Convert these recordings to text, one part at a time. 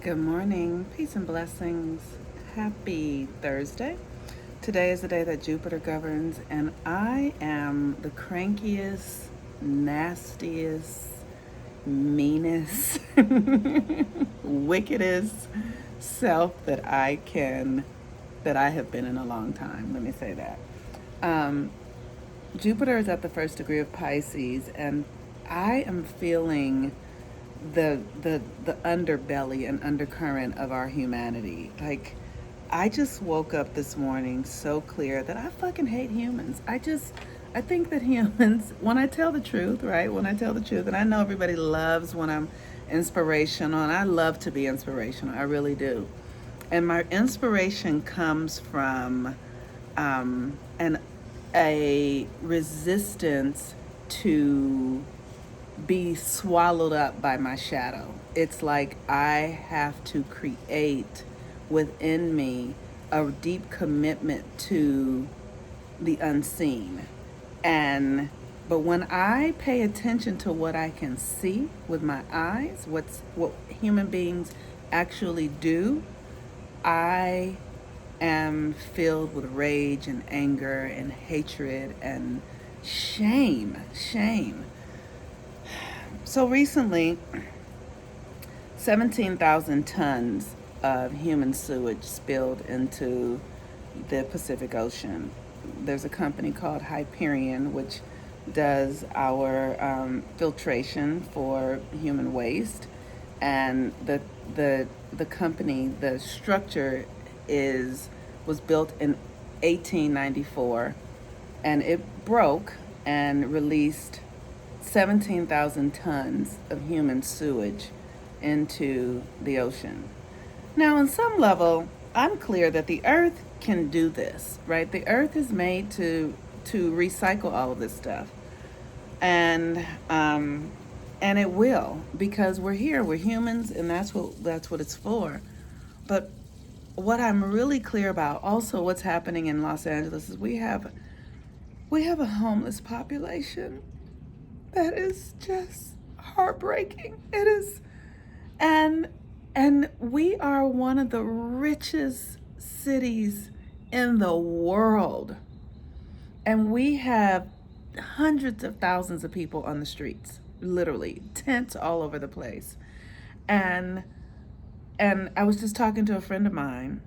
Good morning, peace and blessings. Happy Thursday. Today is the day that Jupiter governs, and I am the crankiest, nastiest, meanest, wickedest self that I have been in a long time. Let me say that. Um, Jupiter is at the first degree of Pisces, and I am feeling the underbelly and undercurrent of our humanity. Like, I just woke up this morning so clear that I fucking hate humans. I think that humans, when I tell the truth, right? When I tell the truth, and I know everybody loves when I'm inspirational, and I love to be inspirational. I really do. And my inspiration comes from an a resistance to be swallowed up by my shadow. It's like I have to create within me a deep commitment to the unseen. And but when I pay attention to what I can see with my eyes, what human beings actually do, I am filled with rage and anger and hatred and shame. Shame. So recently, 17,000 tons of human sewage spilled into the Pacific Ocean. There's a company called Hyperion, which does our filtration for human waste, and the company, the structure is was built in 1894, and it broke and released 17,000 tons of human sewage into the ocean. Now, on some level, I'm clear that the earth can do this, right? The earth is made to recycle all of this stuff. And and it will, because we're here, we're humans, and that's what it's for. But what I'm really clear about, also what's happening in Los Angeles, is we have a homeless population that is just heartbreaking. It is, and and we are one of the richest cities in the world, and we have hundreds of thousands of people on the streets, literally tents all over the place. And and I was just talking to a friend of mine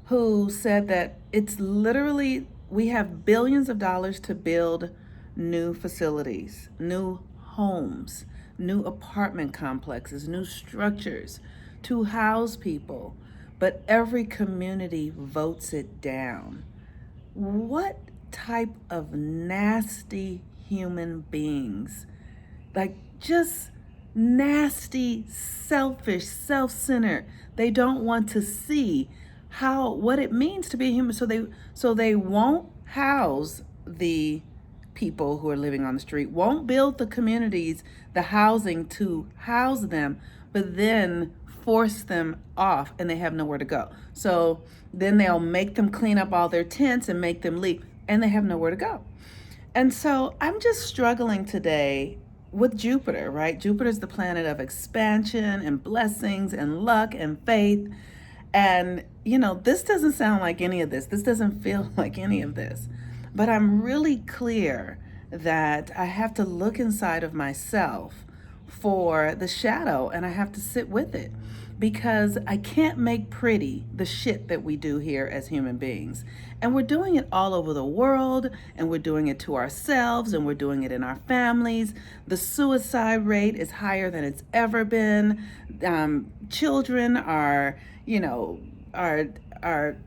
who said that it's literally, we have billions of dollars to build new facilities, new homes, new apartment complexes, new structures to house people, but every community votes it down. What type of nasty human beings, like, just nasty, selfish, self-centered. They don't want to see how what it means to be human, so they won't house the people who are living on the street, won't build the communities, the housing to house them, but then force them off and they have nowhere to go. So then they'll make them clean up all their tents and make them leave, and they have nowhere to go. And so I'm just struggling today with Jupiter, right? Jupiter is the planet of expansion and blessings and luck and faith. And, this doesn't sound like any of this. This doesn't feel like any of this. But I'm really clear that I have to look inside of myself for the shadow, and I have to sit with it, because I can't make pretty the shit that we do here as human beings. And we're doing it all over the world, and we're doing it to ourselves, and we're doing it in our families. The suicide rate is higher than it's ever been. Children are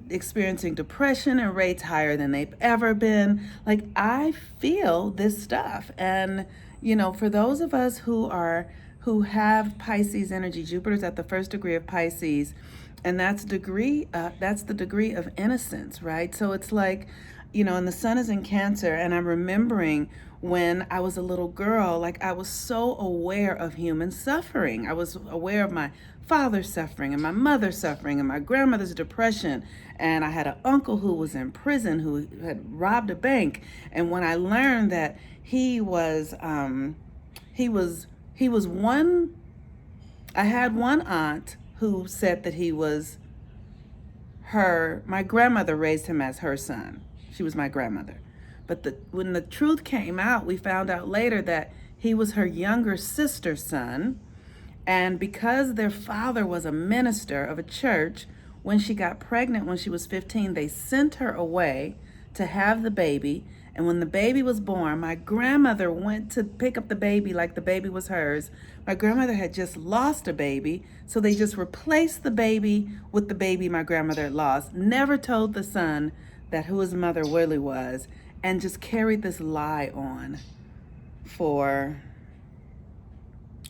experiencing depression and rates higher than they've ever been. Like, I feel this stuff. And for those of us who have Pisces energy, Jupiter's at the first degree of Pisces, and that's the degree of innocence, right? So it's like, and the sun is in Cancer, and I'm remembering when I was a little girl, like, I was so aware of human suffering. I was aware of my father's suffering and my mother's suffering and my grandmother's depression. And I had an uncle who was in prison, who had robbed a bank. And when I learned that he was one I had one aunt who said that he was my grandmother raised him as her son. She was my grandmother. But when the truth came out, we found out later that he was her younger sister's son. And because their father was a minister of a church, when she got pregnant when she was 15, they sent her away to have the baby. And when the baby was born, my grandmother went to pick up the baby like the baby was hers. My grandmother had just lost a baby, so they just replaced the baby with the baby my grandmother had lost, never told the son that who his mother really was, and just carried this lie on for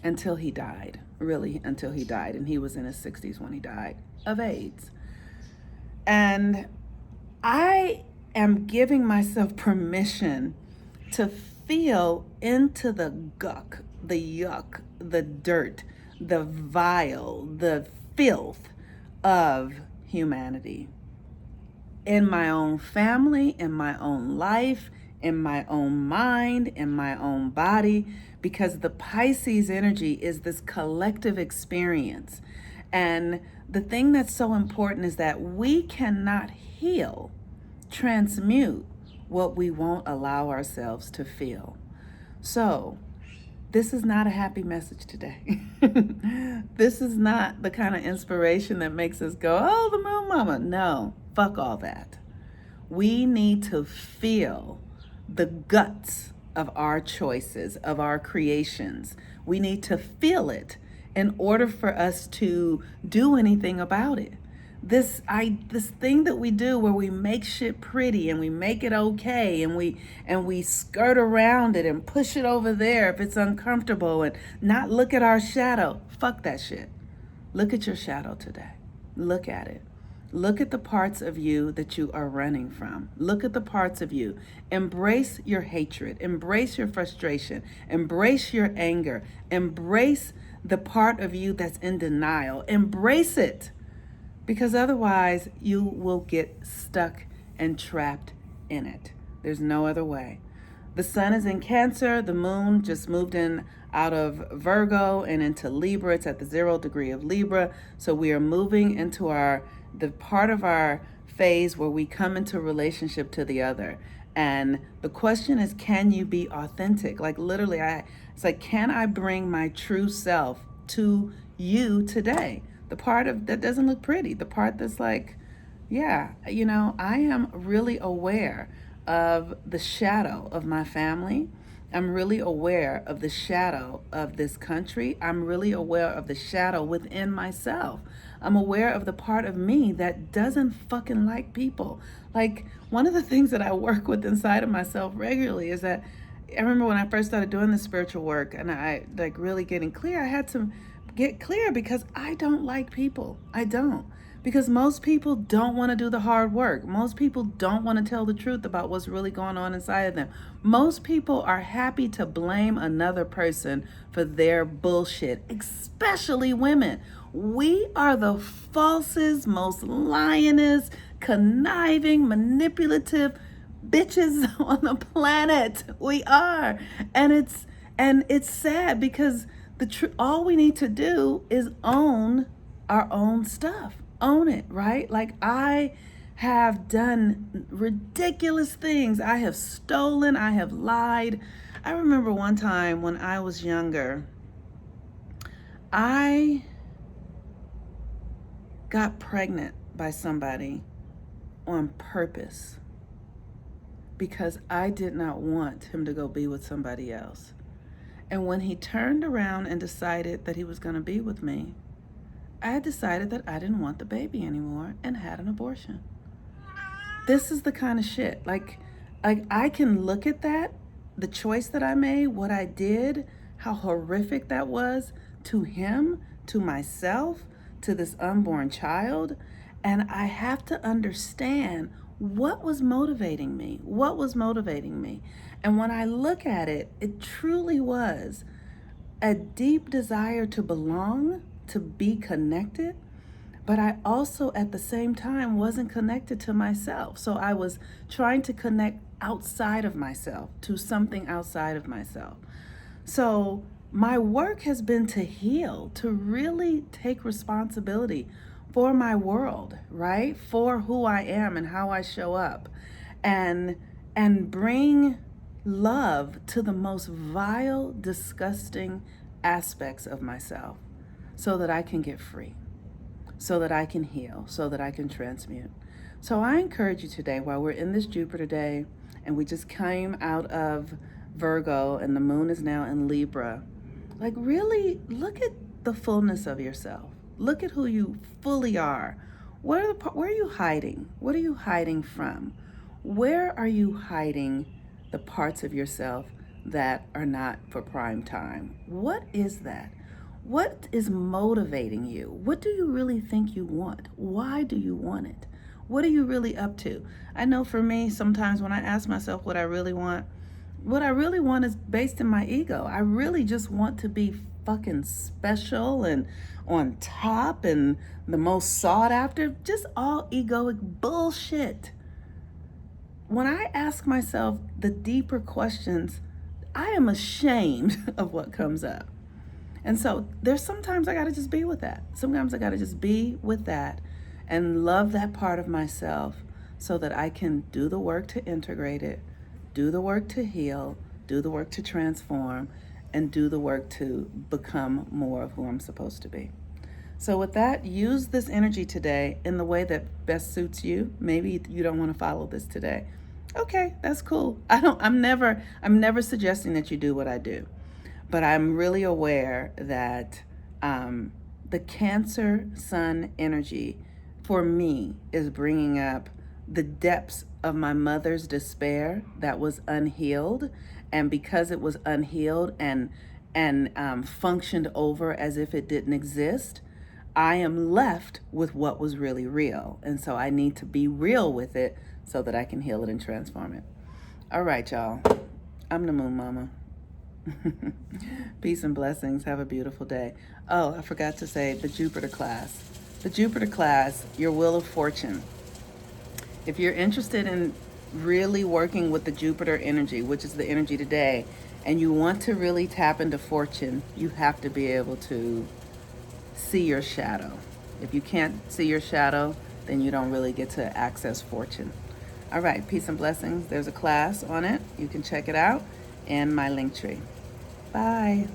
until he died, really until he died. And he was in his 60s when he died of AIDS. And I am giving myself permission to feel into the guck, the yuck, the dirt, the vile, the filth of humanity in my own family, in my own life, in my own mind, in my own body, because the Pisces energy is this collective experience. And the thing that's so important is that we cannot heal, transmute what we won't allow ourselves to feel. So, this is not a happy message today. This is not the kind of inspiration that makes us go, oh, the moon mama. No, fuck all that. We need to feel the guts of our choices, of our creations. We need to feel it in order for us to do anything about it. This thing that we do where we make shit pretty and we make it okay and we skirt around it and push it over there if it's uncomfortable and not look at our shadow. Fuck that shit. Look at your shadow today. Look at it. Look at the parts of you that you are running from. Look at the parts of you. Embrace your hatred. Embrace your frustration. Embrace your anger. Embrace the part of you that's in denial. Embrace it. Because otherwise you will get stuck and trapped in it. There's no other way. The sun is in Cancer. The moon just moved in out of Virgo and into Libra. It's at the 0 degree of Libra. So we are moving into the part of our phase where we come into relationship to the other. And the question is, can you be authentic? Like literally, it's like, can I bring my true self to you today? The part of that doesn't look pretty, the part that's like, yeah, I am really aware of the shadow of my family. I'm really aware of the shadow of this country. I'm really aware of the shadow within myself. I'm aware of the part of me that doesn't fucking like people. Like, one of the things that I work with inside of myself regularly is that I remember when I first started doing the spiritual work and I like really getting clear, I had to get clear because I don't like people. I don't. Because most people don't want to do the hard work. Most people don't want to tell the truth about what's really going on inside of them. Most people are happy to blame another person for their bullshit, especially women. We are the falsest, most lioness, conniving, manipulative bitches on the planet. We are. And it's sad because all we need to do is own our own stuff. Own it, right? Like, I have done ridiculous things. I have stolen. I have lied. I remember one time when I was younger, I got pregnant by somebody on purpose because I did not want him to go be with somebody else. And when he turned around and decided that he was going to be with me, I decided that I didn't want the baby anymore and had an abortion. This is the kind of shit. Like I can look at that, the choice that I made, what I did, how horrific that was to him, to myself, to this unborn child. And I have to understand what was motivating me. What was motivating me? And when I look at it, it truly was a deep desire to belong, to be connected, but I also at the same time wasn't connected to myself. So I was trying to connect outside of myself to something outside of myself. So my work has been to heal, to really take responsibility for my world, right? For who I am and how I show up. And bring love to the most vile, disgusting aspects of myself so that I can get free, so that I can heal, so that I can transmute. So I encourage you today, while we're in this Jupiter day and we just came out of Virgo and the moon is now in Libra, like really look at the fullness of yourself. Look at who you fully are. Where are you hiding? What are you hiding from? Where are you hiding the parts of yourself that are not for prime time? What is that? What is motivating you? What do you really think you want? Why do you want it? What are you really up to? I know for me, sometimes when I ask myself what I really want is based in my ego. I really just want to be fucking special and on top and the most sought after, just all egoic bullshit. When I ask myself the deeper questions, I am ashamed of what comes up. And so there's sometimes I got to just be with that. Sometimes I got to just be with that and love that part of myself so that I can do the work to integrate it, do the work to heal, do the work to transform, and do the work to become more of who I'm supposed to be. So with that, use this energy today in the way that best suits you. Maybe you don't want to follow this today. Okay, that's cool. I'm never suggesting that you do what I do. But I'm really aware that the Cancer Sun energy for me is bringing up the depths of my mother's despair that was unhealed. And because it was unhealed and functioned over as if it didn't exist, I am left with what was really real. And so I need to be real with it so that I can heal it and transform it. All right, y'all. I'm the Moon Mama. Peace and blessings. Have a beautiful day. Oh, I forgot to say the Jupiter class. The Jupiter class, your Wheel of Fortune. If you're interested in really working with the Jupiter energy, which is the energy today, and you want to really tap into fortune, you have to be able to see your shadow. If you can't see your shadow, then you don't really get to access fortune. All right, peace and blessings. There's a class on it. You can check it out in my link tree. Bye.